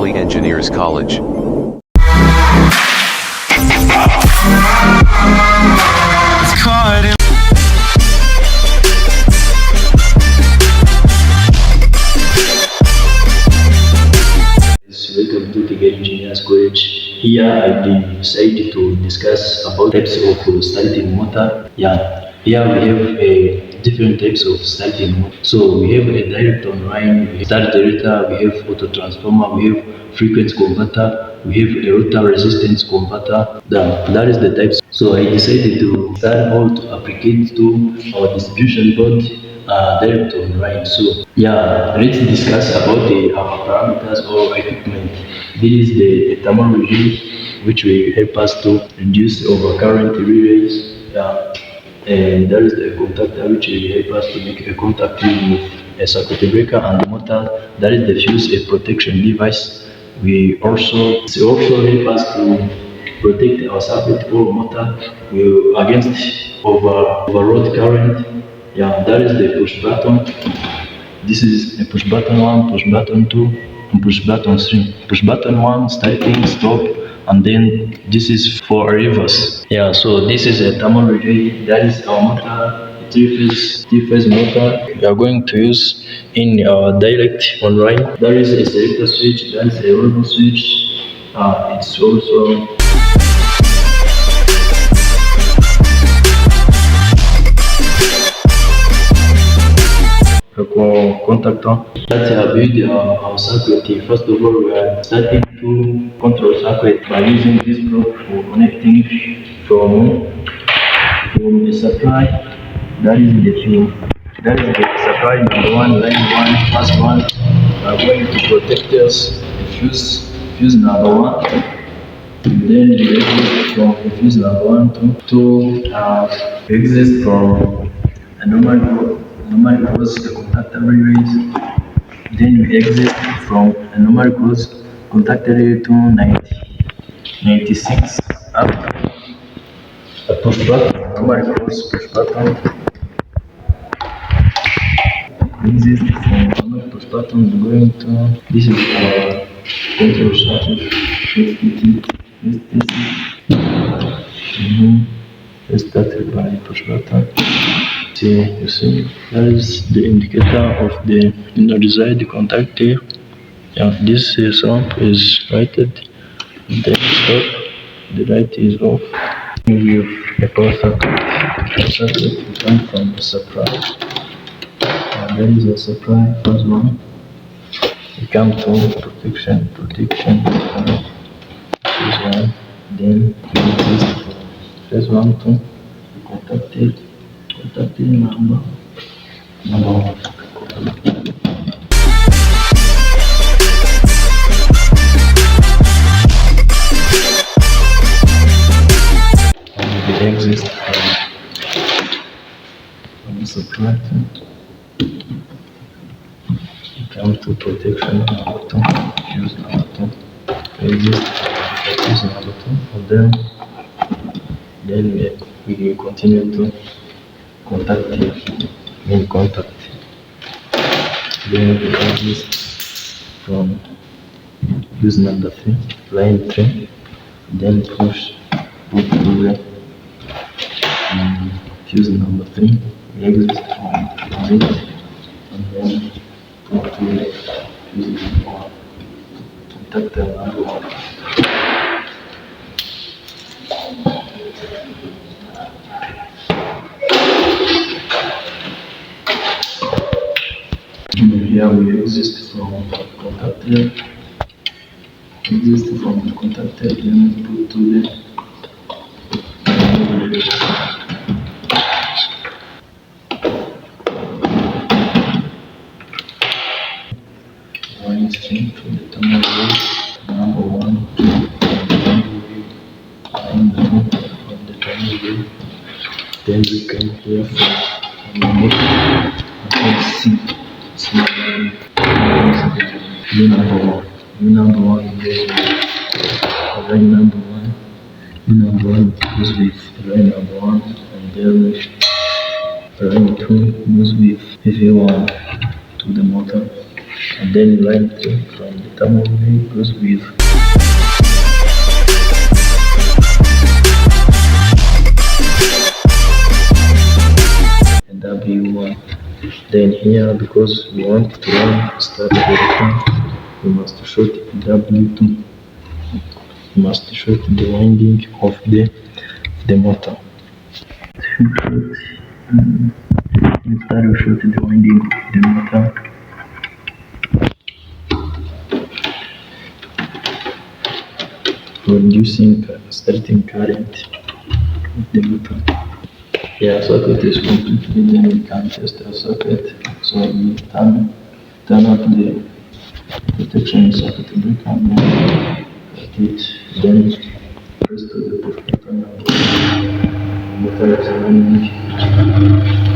Kigali-Engineers-College. Welcome to Kigali-Engineers-College. Here I decided to discuss about types of starting motor. Here we have different types of starting motor. So we have a direct online start generator, we have auto transformer, we have frequency converter, we have a rotor resistance converter. That is the types. So I decided to start how to applicate to our distribution board direct online. So let's discuss about our parameters or equipment. This is the thermology which will help us to reduce overcurrent relays. And there is the contactor which will help us to make a contact with a circuit breaker and the motor. That is the fuse a protection device. It also help us to protect our circuit or motor against overload current. That is the push button. This is a push button 1, push button 2, and push button 3. Push button 1, starting, stop, and then this is for reverse. So this is a thermal relay. That is our motor, three-phase motor we are going to use in our direct online. There is a selector switch, there is a rotor switch. It's also contactor. Let's build our circuit. First of all, we are starting to control circuit by using this block for connecting from the supply. That is the supply number 1, line 1, first one. We are going to protectors, fuse number 1. Then we exit from the fuse number 1 to exit from a normal close the contactor relays. Then we exit from a normal close contactor relay to 96 up. A push button, normal close push button. Exit from normal push button going to this is our control circuit. Let's start by push button. You see, that is the indicator of the desired contactor. This lamp is lighted, then stop, the light is off. We have a power circuit. The circuit comes from the supply. There is a supply, first one. We come to protection. This one, then we exist for first one to contacted number 1. And the exit from the supply. Come to protection number 2, fuse number 2, exit fuse number 2, and then we will continue to main contact. Then we exit from fuse number 3, line 3, then push to the fuse number 3, we exit from line, and then put to the fuse number 1, contactor number 1. Here we exist from the contactor, then put to the line string to the thermal relay, number 1, line 2 from the thermal relay. Then we come here from the motor and C. Number 1 goes with line number 1. Number 1 goes with line number 1, and then line 2 goes with V1 to the motor. And then line 3 from the terminal goes with W1. Then here, because we want to run start the we must shoot W2. We must shoot the winding of the motor. Instead of shoot the winding of the motor, producing starting current of the motor. Yeah, socket is completely, then we can test the socket. So we turn up the protection socket breaker and then cut it, then press to the push button and the motor is running.